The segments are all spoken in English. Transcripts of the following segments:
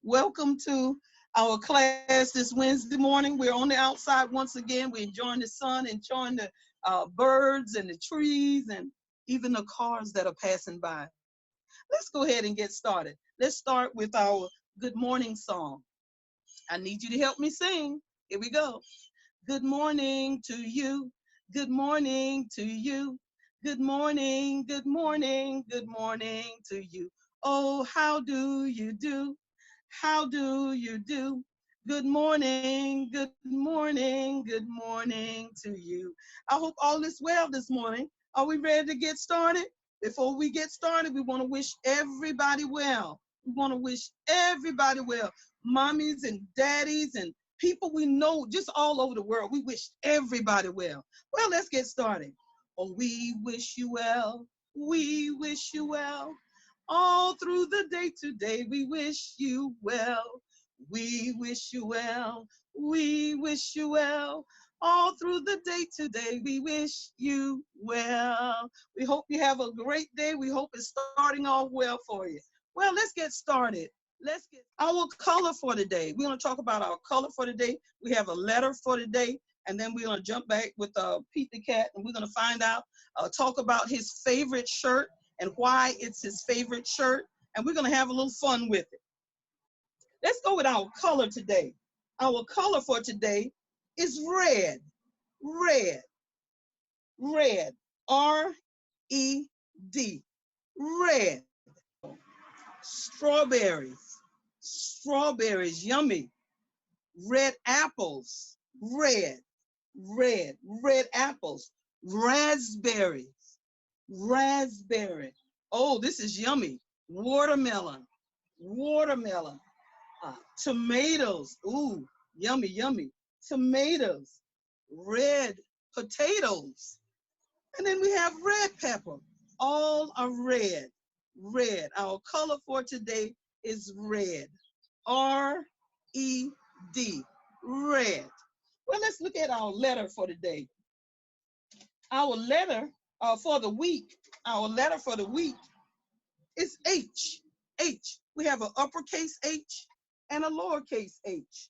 Welcome to our class this Wednesday morning. We're on the outside once again. We're enjoying the sun, enjoying the birds and the trees and even the cars that are passing by. Let's go ahead and get started. Let's start with our good morning song. I need you to help me sing. Here we go. Good morning to you. Good morning to you. Good morning, good morning, good morning to you. Oh, how do you do? How do you do? Good morning, good morning, good morning to you. I hope all is well this morning. Are we ready to get started? Before we get started, we want to wish everybody well. We want to wish everybody well. Mommies and daddies and people we know just all over the world. We wish everybody well. Well, let's get started. Oh, we wish you well. We wish you well. All through the day today, we wish you well. We wish you well. We wish you well. All through the day today, we wish you well. We hope you have a great day. We hope it's starting off well for you. Well, let's get started. Let's get our color for today. We're going to talk about our color for today. We have a letter for today, and then we're going to jump back with Pete the Cat, and we're going to find out, talk about his favorite shirt and why it's his favorite shirt, and we're going to have a little fun with it. Let's go with our color today. Our color for today is red. Red. Red. R-E-D. Red. Strawberries. Strawberries, yummy. Red apples. Red. Red. Red apples. Raspberries. Raspberry. Oh, this is yummy. Watermelon. Watermelon. Tomatoes. Ooh, yummy, yummy. Tomatoes. Red potatoes. And then we have red pepper. All are red. Red. Our color for today is red. R-E-D. Red. Well, let's look at our letter for today. Our letter for the week, our letter for the week is H. H. We have an uppercase H and a lowercase h.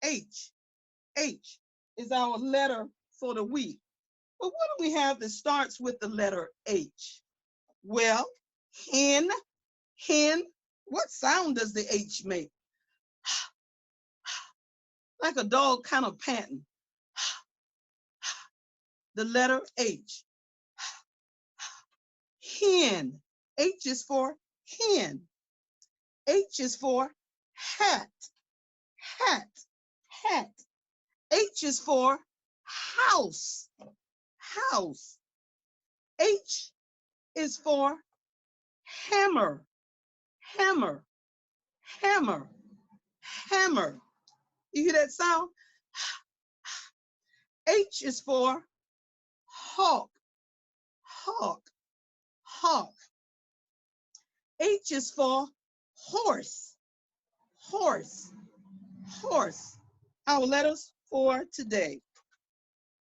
H. H is our letter for the week. But what do we have that starts with the letter H? Well, hen, hen. What sound does the H make? Like a dog kind of panting. The letter H. Hen. H is for hen. H is for hat. Hat. Hat. H is for house. House. H is for hammer. Hammer. Hammer. Hammer. You hear that sound? H is for hawk. Hawk. Hawk. H is for horse. Horse. Horse. Our letters for today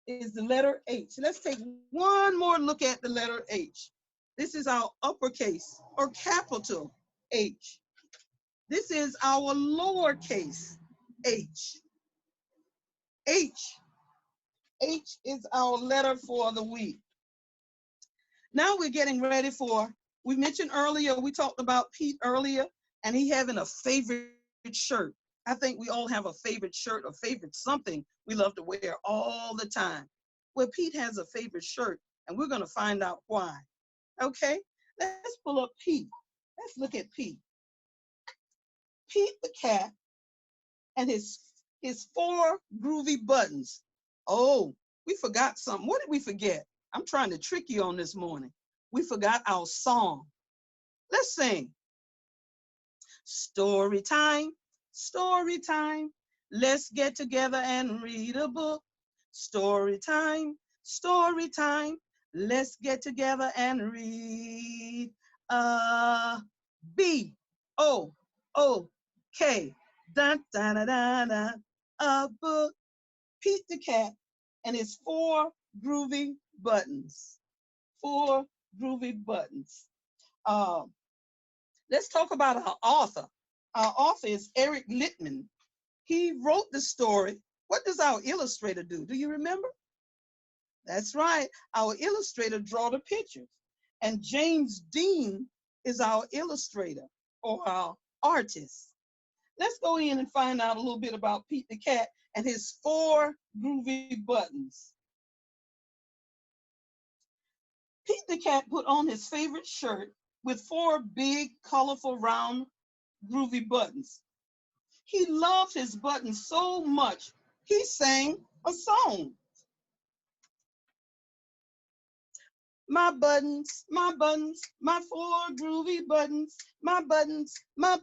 is the letter H. Let's take one more look at the letter H. This is our uppercase or capital H. This is our lowercase h. H. H is our letter for the week. Now we're getting ready for, we mentioned earlier, we talked about Pete earlier, and he having a favorite shirt. I think we all have a favorite shirt or favorite something we love to wear all the time. Well, Pete has a favorite shirt, and we're going to find out why. Okay, let's pull up Pete. Let's look at Pete. Pete the cat and his 4 groovy buttons. Oh, we forgot something. What did we forget? I'm trying to trick you on this morning. We forgot our song. Let's sing. Story time, story time. Let's get together and read a book. Story time, story time. Let's get together and read a B-O-O-K. Dun, dun, dun, dun, dun. A book. Pete the cat and his 4 groovy buttons. 4 groovy buttons. Let's talk about our author. Our author is Eric Littman. He wrote the story. What does our illustrator do? Do you remember? That's right. Our illustrator draw the pictures. And James Dean is our illustrator or our artist. Let's go in and find out a little bit about Pete the Cat and his 4 groovy buttons. Pete the Cat put on his favorite shirt with 4 big, colorful, round, groovy buttons. He loved his buttons so much, he sang a song. My buttons, my 4 groovy buttons, my buttons, my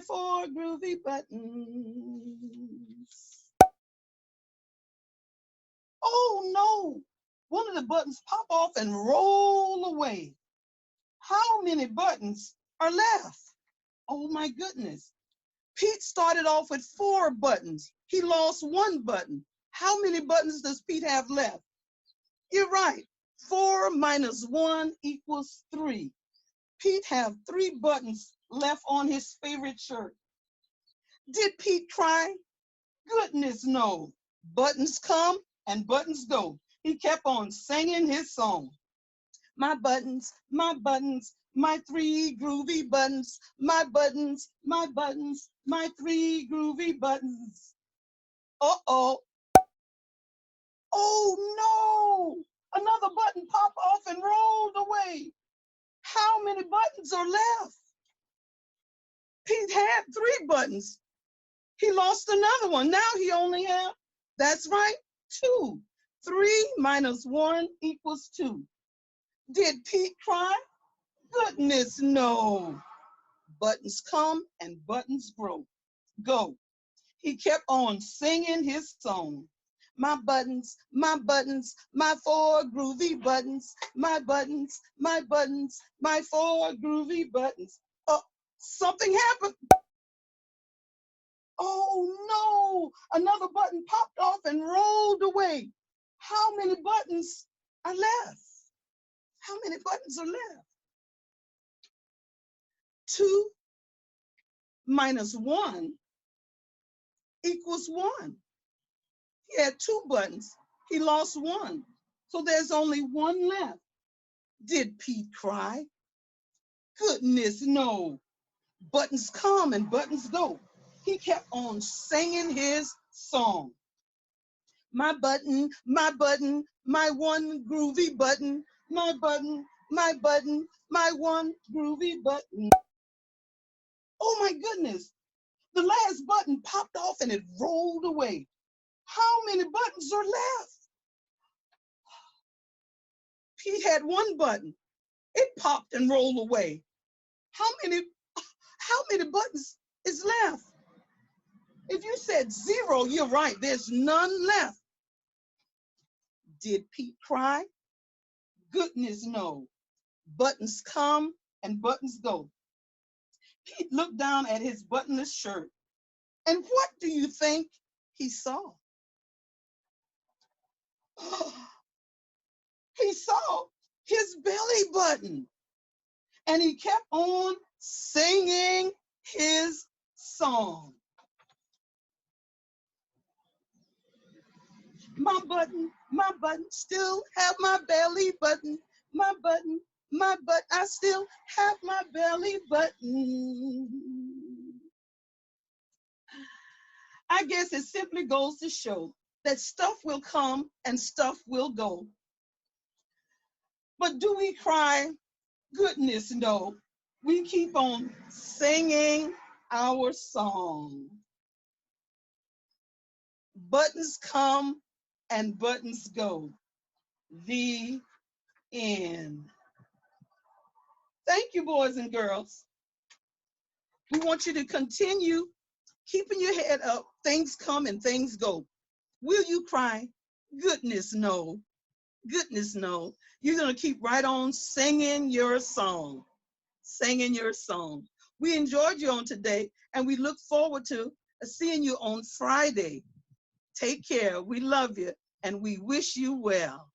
4 groovy buttons. Oh no, one of the buttons pop off and roll away. How many buttons are left? Oh my goodness. Pete started off with 4 buttons. He lost 1 button. How many buttons does Pete have left? You're right. 4 minus 1 equals 3. Pete have 3 buttons left on his favorite shirt. Did Pete cry? Goodness no. Buttons come and buttons go. He kept on singing his song. My buttons, my 3 groovy buttons, my buttons, my 3 groovy buttons. Uh-oh. Oh no! Another button popped off and rolled away. How many buttons are left? Pete had 3 buttons. He lost another one. Now he only has, that's right, 2. 3 minus 1 equals 2. Did Pete cry? Goodness no. Buttons come and buttons go. He kept on singing his song. My buttons, my 4 groovy buttons, my buttons, my 4 groovy buttons. Oh, something happened. Oh no, another button popped off and rolled away. How many buttons are left? How many buttons are left? 2 minus 1 equals 1. He had 2 buttons. He lost 1. So there's only 1 left. Did Pete cry? Goodness no. Buttons come and buttons go. He kept on singing his song. My button, my 1 groovy button, my button, my 1 groovy button. Oh my goodness. The last button popped off and it rolled away. How many buttons are left? Pete had 1 button. It popped and rolled away. How many buttons is left? If you said 0, you're right. There's none left. Did Pete cry? Goodness no. Buttons come and buttons go. Pete looked down at his buttonless shirt. And what do you think he saw? He saw his belly button. And he kept on singing his song. My button, still have my belly button. My button, I still have my belly button. I guess it simply goes to show that stuff will come and stuff will go. But do we cry? Goodness no. We keep on singing our song. Buttons come and buttons go. The end. Thank you, boys and girls. We want you to continue keeping your head up. Things come and things go. Will you cry? Goodness no. Goodness no. You're going to keep right on singing your song. Singing your song. We enjoyed you on today, and we look forward to seeing you on Friday. Take care. We love you, and we wish you well.